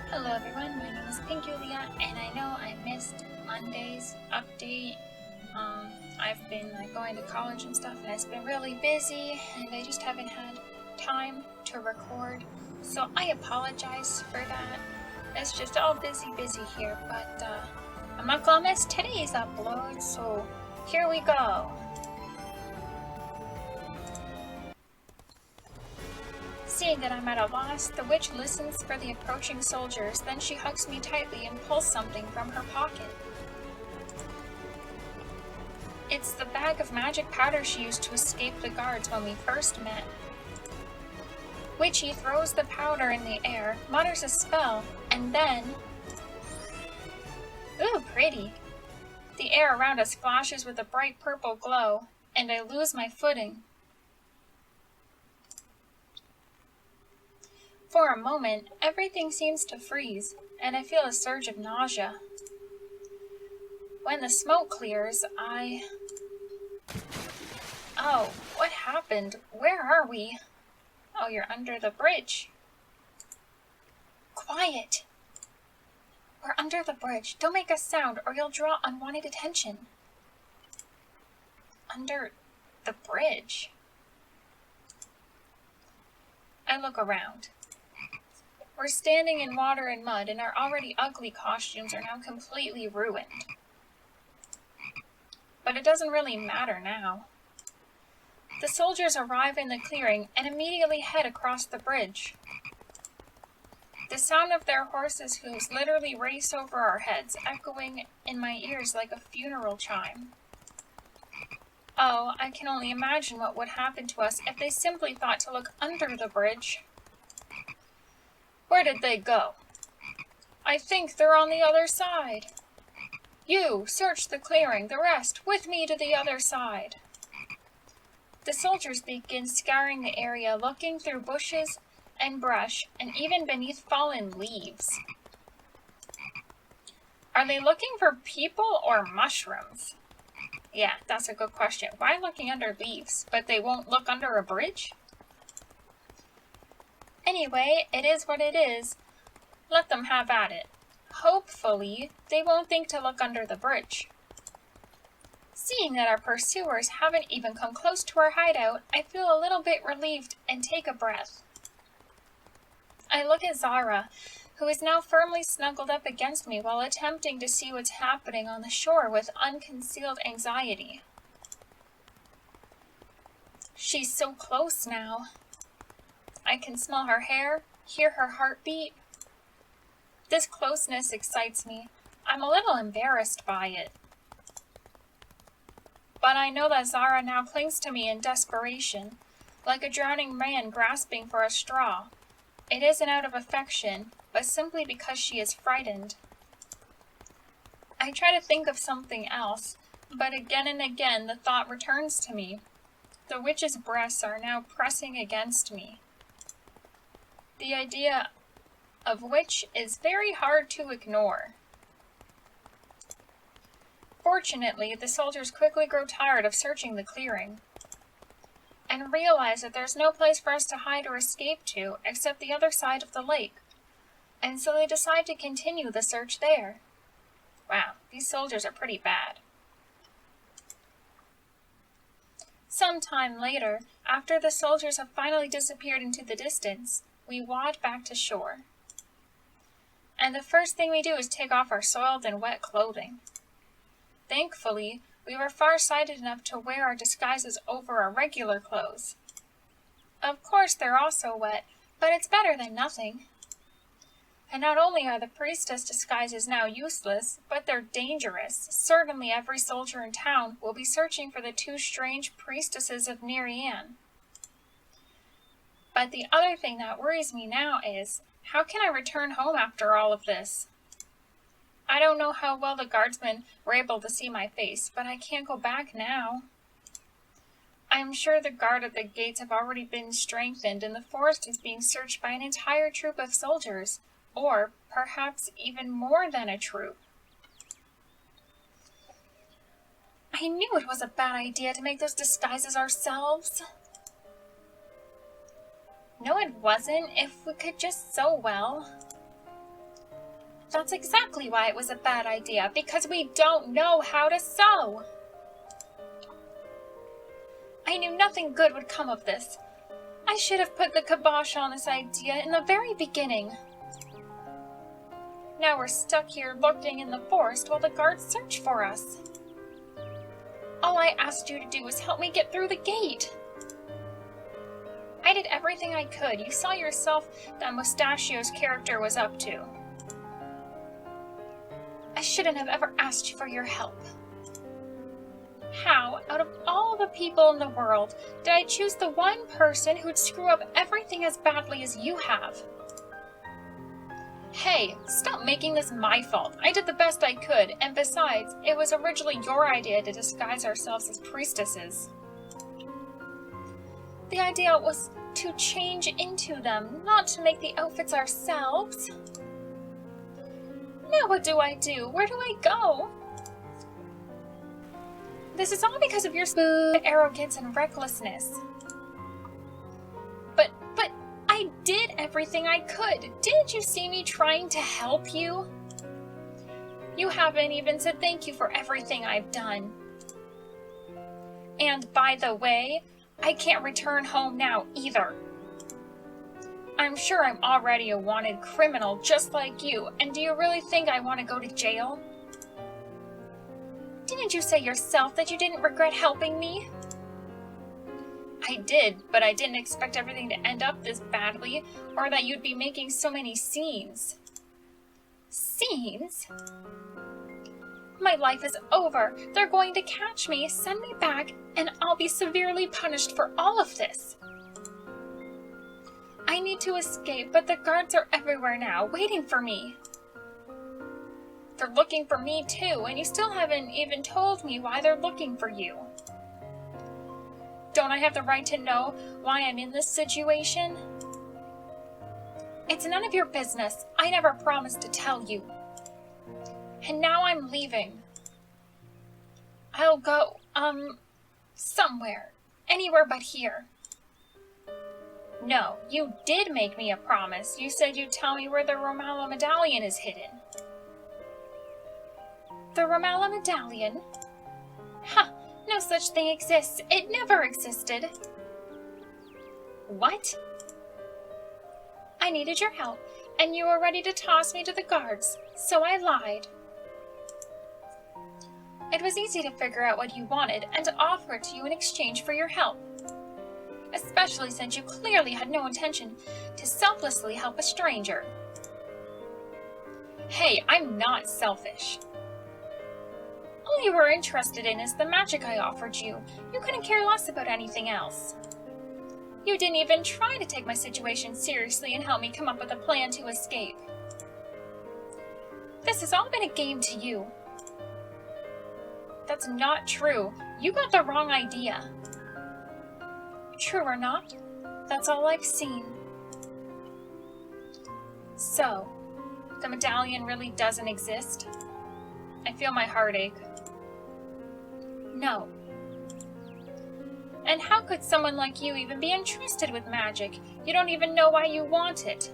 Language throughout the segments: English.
Hello everyone, my name is Pink Julia, and I know I missed Monday's update. I've been going to college and stuff, and it's been really busy, and I just haven't had time to record. So I apologize for that. It's just all busy here, but I'm not gonna miss today's upload, so here we go. Seeing that I'm at a loss, the witch listens for the approaching soldiers, then she hugs me tightly and pulls something from her pocket. It's the bag of magic powder she used to escape the guards when we first met. Witchy throws the powder in the air, mutters a spell, and then... Ooh, pretty! The air around us flashes with a bright purple glow, and I lose my footing. For a moment, everything seems to freeze, and I feel a surge of nausea. When the smoke clears, Oh, what happened? Where are we? Oh, you're under the bridge. Quiet! We're under the bridge. Don't make a sound or you'll draw unwanted attention. Under the bridge? I look around. We're standing in water and mud, and our already ugly costumes are now completely ruined. But it doesn't really matter now. The soldiers arrive in the clearing and immediately head across the bridge. The sound of their horses' hooves literally race over our heads, echoing in my ears like a funeral chime. Oh, I can only imagine what would happen to us if they simply thought to look under the bridge. Where did they go? I think they're on the other side. You, search the clearing, the rest, with me to the other side. The soldiers begin scouring the area, looking through bushes and brush, and even beneath fallen leaves. Are they looking for people or mushrooms? Yeah, that's a good question. Why looking under leaves, but they won't look under a bridge? Anyway, it is what it is. Let them have at it. Hopefully, they won't think to look under the bridge. Seeing that our pursuers haven't even come close to our hideout, I feel a little bit relieved and take a breath. I look at Zara, who is now firmly snuggled up against me while attempting to see what's happening on the shore with unconcealed anxiety. She's so close now. I can smell her hair, hear her heartbeat. This closeness excites me. I'm a little embarrassed by it. But I know that Zara now clings to me in desperation, like a drowning man grasping for a straw. It isn't out of affection, but simply because she is frightened. I try to think of something else, but again and again the thought returns to me. The witch's breasts are now pressing against me. The idea of which is very hard to ignore. Fortunately, the soldiers quickly grow tired of searching the clearing and realize that there's no place for us to hide or escape to except the other side of the lake, and so they decide to continue the search there. Wow, these soldiers are pretty bad. Sometime later, after the soldiers have finally disappeared into the distance, we wad back to shore. And the first thing we do is take off our soiled and wet clothing. Thankfully, we were far-sighted enough to wear our disguises over our regular clothes. Of course, they're also wet, but it's better than nothing. And not only are the priestess disguises now useless, but they're dangerous. Certainly every soldier in town will be searching for the two strange priestesses of Nerianne. But the other thing that worries me now is, how can I return home after all of this? I don't know how well the guardsmen were able to see my face, but I can't go back now. I am sure the guard at the gates have already been strengthened, and the forest is being searched by an entire troop of soldiers, or perhaps even more than a troop. I knew it was a bad idea to make those disguises ourselves. No, it wasn't, if we could just sew well. That's exactly why it was a bad idea, because we don't know how to sew. I knew nothing good would come of this. I should have put the kibosh on this idea in the very beginning. Now we're stuck here lurking in the forest while the guards search for us. All I asked you to do was help me get through the gate. I did everything I could. You saw yourself that Mustachio's character was up to. I shouldn't have ever asked you for your help. How, out of all the people in the world, did I choose the one person who'd screw up everything as badly as you have? Hey, stop making this my fault. I did the best I could, and besides, it was originally your idea to disguise ourselves as priestesses. The idea was to change into them, not to make the outfits ourselves. Now what do I do? Where do I go? This is all because of your arrogance and recklessness. But I did everything I could. Didn't you see me trying to help you? You haven't even said thank you for everything I've done. And by the way, I can't return home now either. I'm sure I'm already a wanted criminal just like you, and do you really think I want to go to jail? Didn't you say yourself that you didn't regret helping me? I did, but I didn't expect everything to end up this badly, or that you'd be making so many scenes. Scenes? My life is over. They're going to catch me, send me back, and I'll be severely punished for all of this. I need to escape, but the guards are everywhere now, waiting for me. They're looking for me too, and you still haven't even told me why they're looking for you. Don't I have the right to know why I'm in this situation? It's none of your business. I never promised to tell you. And now I'm leaving. I'll go, somewhere. Anywhere but here. No, you did make me a promise. You said you'd tell me where the Romala medallion is hidden. The Romala medallion? Ha! No such thing exists. It never existed. What? I needed your help, and you were ready to toss me to the guards, so I lied. It was easy to figure out what you wanted and to offer it to you in exchange for your help. Especially since you clearly had no intention to selflessly help a stranger. Hey, I'm not selfish. All you were interested in is the magic I offered you. You couldn't care less about anything else. You didn't even try to take my situation seriously and help me come up with a plan to escape. This has all been a game to you. That's not true. You got the wrong idea. True or not, that's all I've seen. So, the medallion really doesn't exist? I feel my heart ache. No. And how could someone like you even be entrusted with magic? You don't even know why you want it.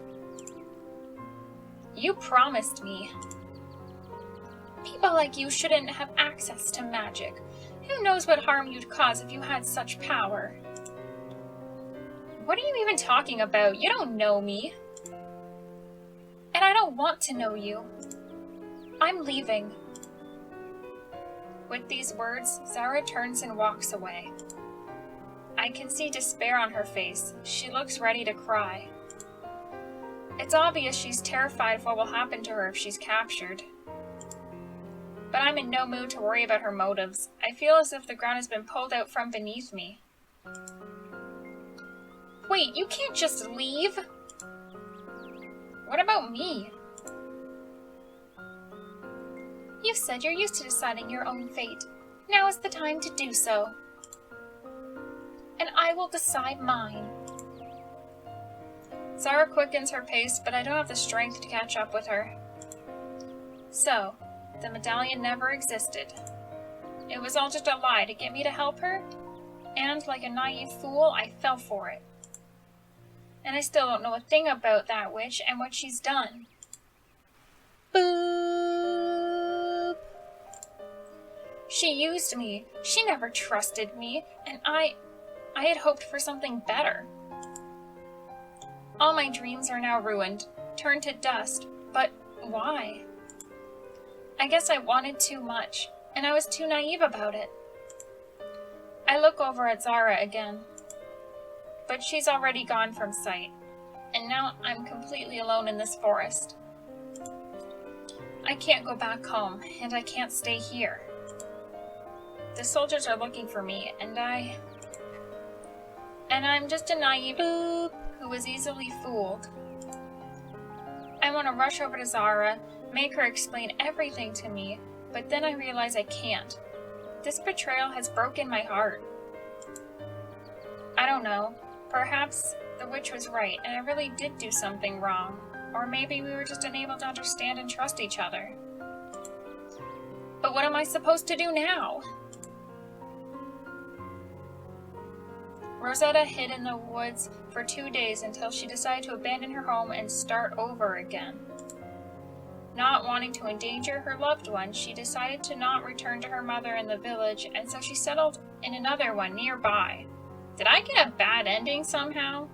You promised me. People like you shouldn't have access to magic. Who knows what harm you'd cause if you had such power? What are you even talking about? You don't know me. And I don't want to know you. I'm leaving. With these words, Zara turns and walks away. I can see despair on her face. She looks ready to cry. It's obvious she's terrified of what will happen to her if she's captured. But I'm in no mood to worry about her motives. I feel as if the ground has been pulled out from beneath me. Wait, you can't just leave? What about me? You said you're used to deciding your own fate. Now is the time to do so. And I will decide mine. Zara quickens her pace, but I don't have the strength to catch up with her. So, the medallion never existed. It was all just a lie to get me to help her, and like a naive fool, I fell for it. And I still don't know a thing about that witch and what she's done. Boop! She used me. She never trusted me, and I had hoped for something better. All my dreams are now ruined, turned to dust, but why? I guess I wanted too much, and I was too naive about it. I look over at Zara again, but she's already gone from sight, and now I'm completely alone in this forest. I can't go back home, and I can't stay here. The soldiers are looking for me, and I'm just a naive who was easily fooled. I want to rush over to Zara, make her explain everything to me, but then I realize I can't. This betrayal has broken my heart. I don't know. Perhaps the witch was right, and I really did do something wrong. Or maybe we were just unable to understand and trust each other. But what am I supposed to do now? Rosetta hid in the woods for 2 days until she decided to abandon her home and start over again. Not wanting to endanger her loved one, she decided to not return to her mother in the village, and so she settled in another one nearby. Did I get a bad ending somehow?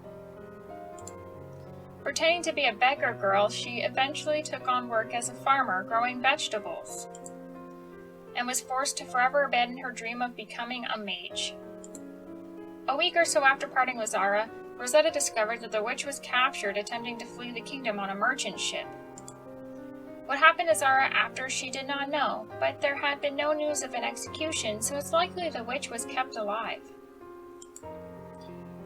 Pretending to be a beggar girl, she eventually took on work as a farmer growing vegetables, and was forced to forever abandon her dream of becoming a mage. A week or so after parting with Zara, Rosetta discovered that the witch was captured attempting to flee the kingdom on a merchant ship. What happened to Zara after she did not know, but there had been no news of an execution, so it's likely the witch was kept alive.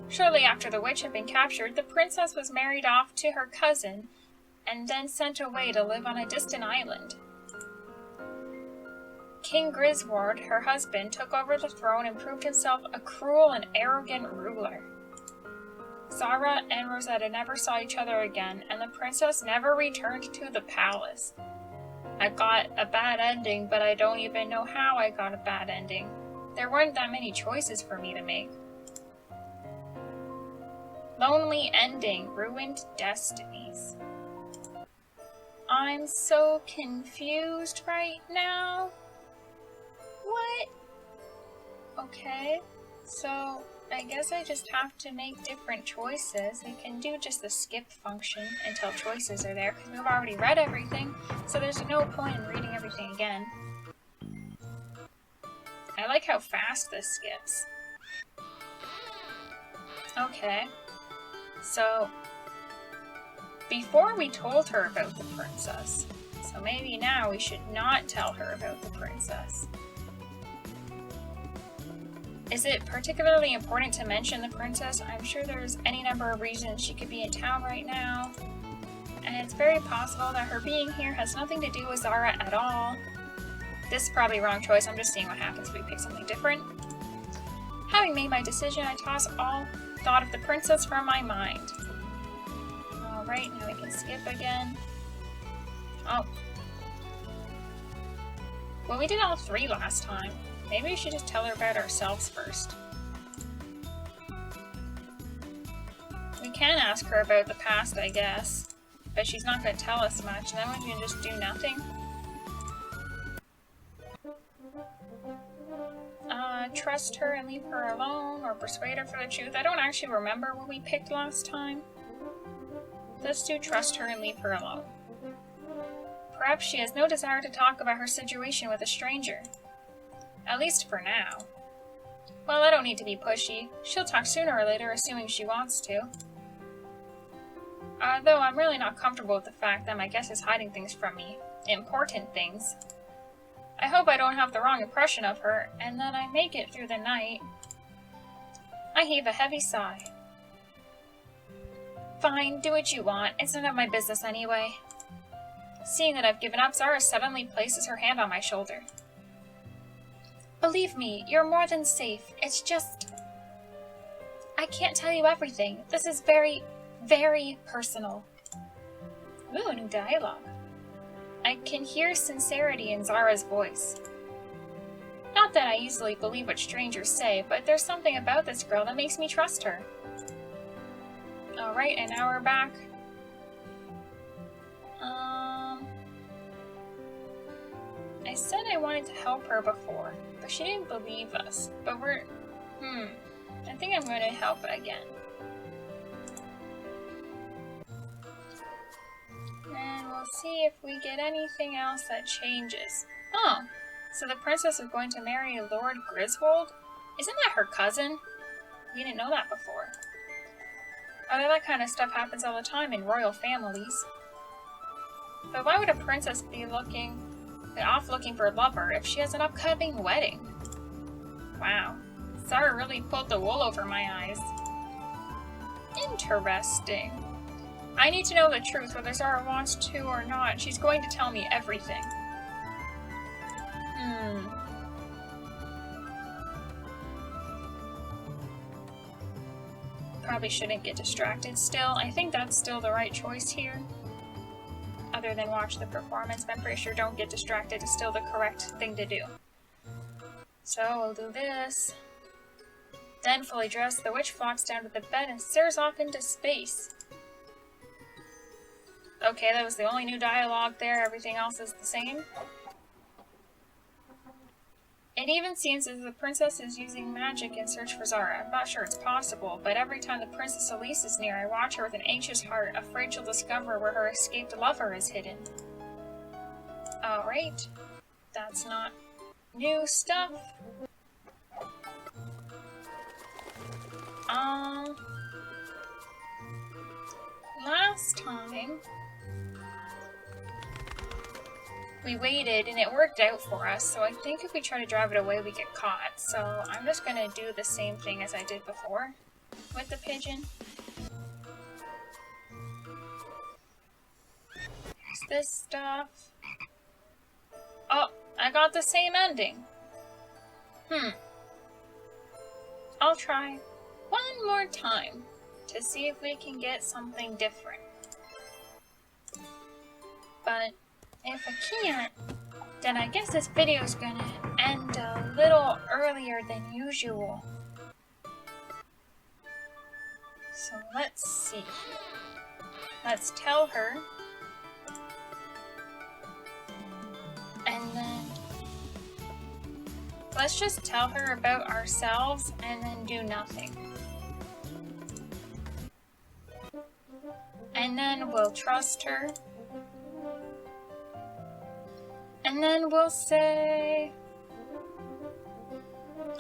Shortly after the witch had been captured, the princess was married off to her cousin and then sent away to live on a distant island. King Griswold, her husband, took over the throne and proved himself a cruel and arrogant ruler. Zara and Rosetta never saw each other again, and the princess never returned to the palace. I got a bad ending, but I don't even know how I got a bad ending. There weren't that many choices for me to make. Lonely ending, ruined destinies. I'm so confused right now. What? Okay, so I guess I just have to make different choices. We can do just the skip function until choices are there, because we've already read everything, so there's no point in reading everything again. I like how fast this skips. Okay, so before we told her about the princess, so maybe now we should not tell her about the princess. Is it particularly important to mention the princess? I'm sure there's any number of reasons she could be in town right now. And it's very possible that her being here has nothing to do with Zara at all. This is probably a wrong choice. I'm just seeing what happens if we pick something different. Having made my decision, I toss all thought of the princess from my mind. Alright, now we can skip again. Oh. Well, we did all 3 last time. Maybe we should just tell her about ourselves first. We can ask her about the past, I guess. But she's not going to tell us much, and then we can just do nothing. Trust her and leave her alone, or persuade her for the truth. I don't actually remember what we picked last time. Let's do trust her and leave her alone. Perhaps she has no desire to talk about her situation with a stranger. At least for now. Well, I don't need to be pushy. She'll talk sooner or later, assuming she wants to. Though I'm really not comfortable with the fact that my guest is hiding things from me. Important things. I hope I don't have the wrong impression of her, and that I make it through the night. I heave a heavy sigh. Fine, do what you want. It's none of my business anyway. Seeing that I've given up, Zara suddenly places her hand on my shoulder. Believe me, you're more than safe. It's just... I can't tell you everything. This is very, very personal. Ooh, new dialogue. I can hear sincerity in Zara's voice. Not that I easily believe what strangers say, but there's something about this girl that makes me trust her. Alright, and now we're back. I said I wanted to help her before, but she didn't believe us. But I think I'm going to help again. And we'll see if we get anything else that changes. Oh, so the princess is going to marry Lord Griswold? Isn't that her cousin? We didn't know that before. Although that kind of stuff happens all the time in royal families. But why would a princess be off looking for a lover if she has an upcoming wedding? Wow, Zara really pulled the wool over my eyes. Interesting. I need to know the truth, whether Zara wants to or not. She's going to tell me everything. Probably shouldn't get distracted still. I think that's still the right choice here. Other than watch the performance, but I'm pretty sure don't get distracted is still the correct thing to do. So we'll do this. Then, fully dressed, the witch flops down to the bed and stares off into space. Okay, that was the only new dialogue there. Everything else is the same. It even seems as if the princess is using magic in search for Zara. I'm not sure it's possible, but every time the Princess Elise is near, I watch her with an anxious heart, afraid she'll discover where her escaped lover is hidden. Alright. That's not new stuff. Last time we waited and it worked out for us, so I think if we try to drive it away we get caught. So I'm just gonna do the same thing as I did before with the pigeon. Here's this stuff. Oh, I got the same ending. I'll try one more time to see if we can get something different. But if I can't, then I guess this video's gonna end a little earlier than usual. So let's see. Let's tell her. And then let's just tell her about ourselves and then do nothing. And then we'll trust her. And then we'll say,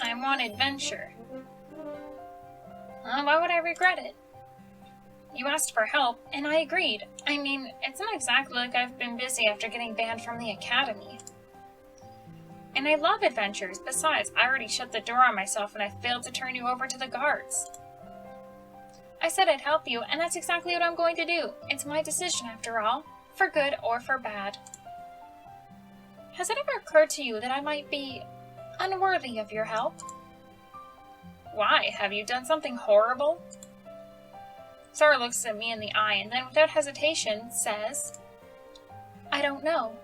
I want adventure. Why would I regret it? You asked for help, and I agreed. I mean, it's not exactly like I've been busy after getting banned from the academy. And I love adventures. Besides, I already shut the door on myself and I failed to turn you over to the guards. I said I'd help you, and that's exactly what I'm going to do. It's my decision, after all, for good or for bad. Has it ever occurred to you that I might be unworthy of your help? Why? Have you done something horrible? Zara looks at me in the eye and then, without hesitation, says, I don't know.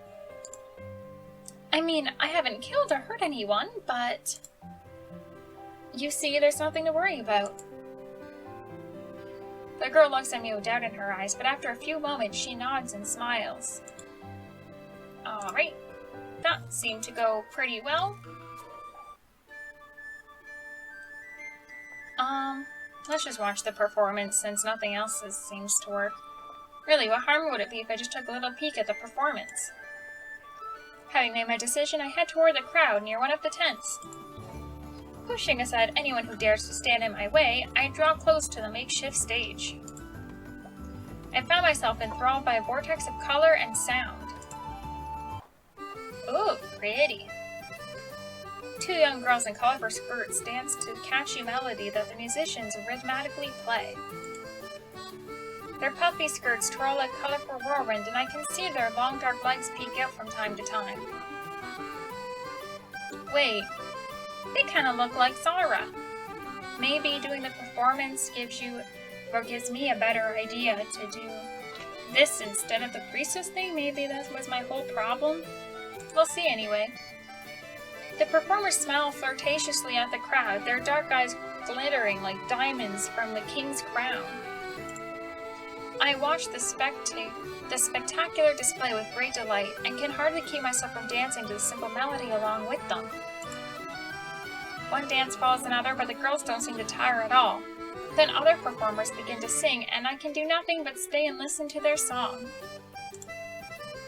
I mean, I haven't killed or hurt anyone, but... You see, there's nothing to worry about. The girl looks at me with doubt in her eyes, but after a few moments, she nods and smiles. Alright. That seemed to go pretty well. Let's just watch the performance since nothing else seems to work. Really, what harm would it be if I just took a little peek at the performance? Having made my decision, I head toward the crowd near one of the tents. Pushing aside anyone who dares to stand in my way, I draw close to the makeshift stage. I found myself enthralled by a vortex of color and sound. Ooh, pretty. Two young girls in colorful skirts dance to the catchy melody that the musicians rhythmically play. Their puffy skirts twirl like colorful whirlwind, and I can see their long dark legs peek out from time to time. Wait, they kind of look like Zara. Maybe doing the performance gives me a better idea to do this instead of the priestess thing? Maybe that was my whole problem? We'll see anyway. The performers smile flirtatiously at the crowd, their dark eyes glittering like diamonds from the king's crown. I watch the spectacular display with great delight, and can hardly keep myself from dancing to the simple melody along with them. One dance follows another, but the girls don't seem to tire at all. Then other performers begin to sing, and I can do nothing but stay and listen to their song.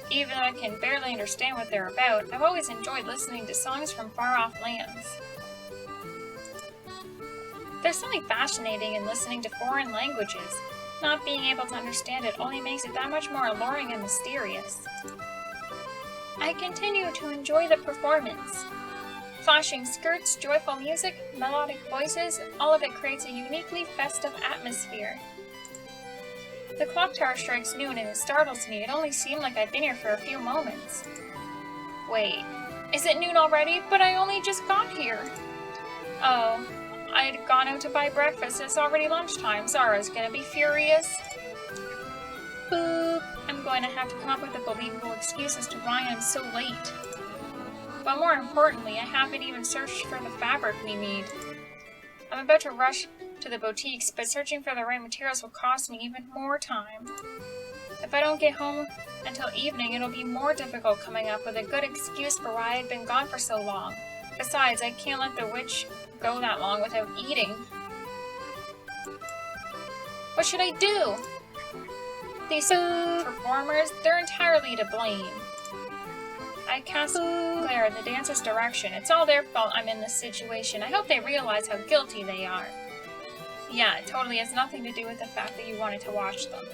Even though I can barely understand what they're about, I've always enjoyed listening to songs from far-off lands. There's something fascinating in listening to foreign languages. Not being able to understand it only makes it that much more alluring and mysterious. I continue to enjoy the performance. Flashing skirts, joyful music, melodic voices, all of it creates a uniquely festive atmosphere. The clock tower strikes noon and it startles me. It only seemed like I'd been here for a few moments. Wait, is it noon already? But I only just got here. Oh, I'd gone out to buy breakfast. It's already lunchtime. Zara's gonna be furious. Boop. I'm going to have to come up with a believable excuse as to why I'm so late. But more importantly, I haven't even searched for the fabric we need. I'm about to rush to the boutiques, but searching for the right materials will cost me even more time. If I don't get home until evening, it'll be more difficult coming up with a good excuse for why I'd been gone for so long. Besides, I can't let the witch go that long without eating. What should I do? These performers, they're entirely to blame. I cast glare in the dancer's direction. It's all their fault I'm in this situation. I hope they realize how guilty they are. Yeah, it totally has nothing to do with the fact that you wanted to watch them.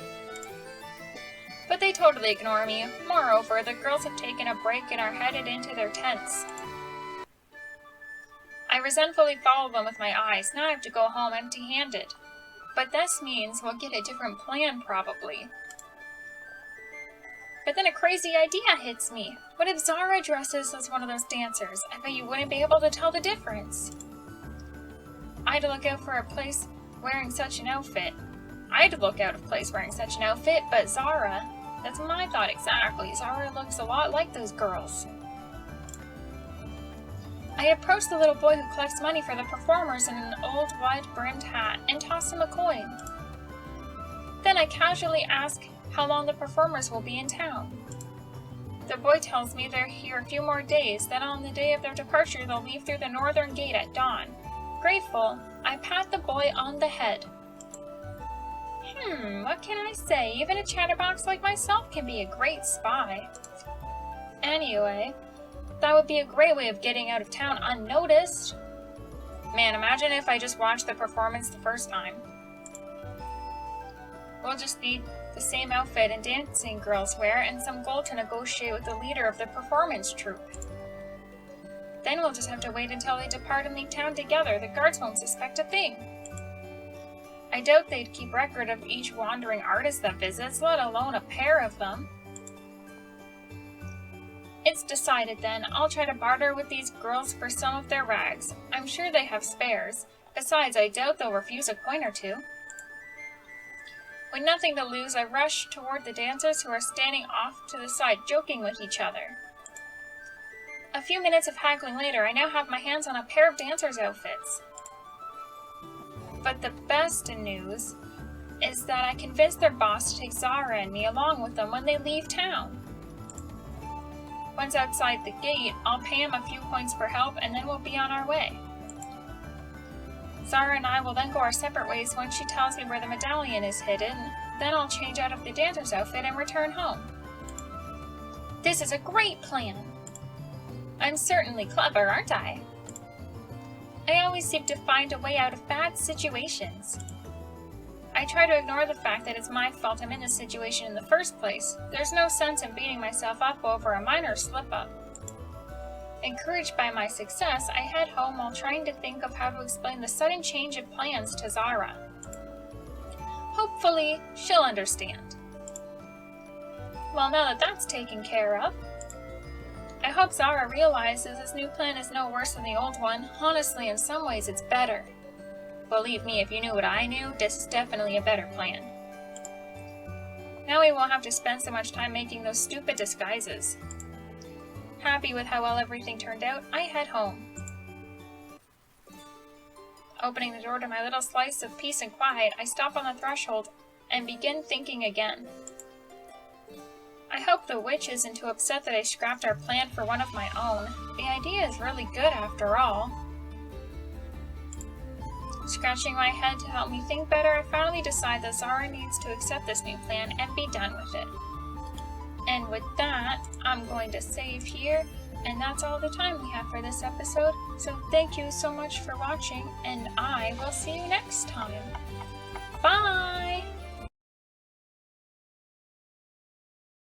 But they totally ignore me. Moreover, the girls have taken a break and are headed into their tents. I resentfully follow them with my eyes. Now I have to go home empty-handed. But this means we'll get a different plan, probably. But then a crazy idea hits me. What if Zara dresses as one of those dancers? I bet you wouldn't be able to tell the difference. I'd look out for a place wearing such an outfit. But Zara, that's my thought exactly. Zara looks a lot like those girls. I approach the little boy who collects money for the performers in an old wide-brimmed hat and toss him a coin. Then I casually ask how long the performers will be in town. The boy tells me they're here a few more days, then on the day of their departure they'll leave through the northern gate at dawn. Grateful, I pat the boy on the head. What can I say? Even a chatterbox like myself can be a great spy. Anyway, that would be a great way of getting out of town unnoticed. Man, imagine if I just watched the performance the first time. We'll just be the same outfit and dancing girls wear and some gold to negotiate with the leader of the performance troupe. Then we'll just have to wait until they depart and leave town together. The guards won't suspect a thing. I doubt they'd keep record of each wandering artist that visits, let alone a pair of them. It's decided then. I'll try to barter with these girls for some of their rags. I'm sure they have spares. Besides, I doubt they'll refuse a coin or two. With nothing to lose, I rush toward the dancers who are standing off to the side, joking with each other. A few minutes of haggling later, I now have my hands on a pair of dancers' outfits. But the best news is that I convinced their boss to take Zara and me along with them when they leave town. Once outside the gate, I'll pay him a few coins for help and then we'll be on our way. Zara and I will then go our separate ways once she tells me where the medallion is hidden. Then I'll change out of the dancer's outfit and return home. This is a great plan. I'm certainly clever, aren't I? I always seem to find a way out of bad situations. I try to ignore the fact that it's my fault I'm in this situation in the first place. There's no sense in beating myself up over a minor slip-up. Encouraged by my success, I head home while trying to think of how to explain the sudden change of plans to Zara. Hopefully, she'll understand. Well, now that that's taken care of, I hope Zara realizes this new plan is no worse than the old one. Honestly, in some ways, it's better. Believe me, if you knew what I knew, this is definitely a better plan. Now we won't have to spend so much time making those stupid disguises. Happy with how well everything turned out, I head home. Opening the door to my little slice of peace and quiet, I stop on the threshold and begin thinking again. I hope the witch isn't too upset that I scrapped our plan for one of my own. The idea is really good after all. Scratching my head to help me think better, I finally decide that Zara needs to accept this new plan and be done with it. And with that, I'm going to save here, and that's all the time we have for this episode. So thank you so much for watching, and I will see you next time. Bye!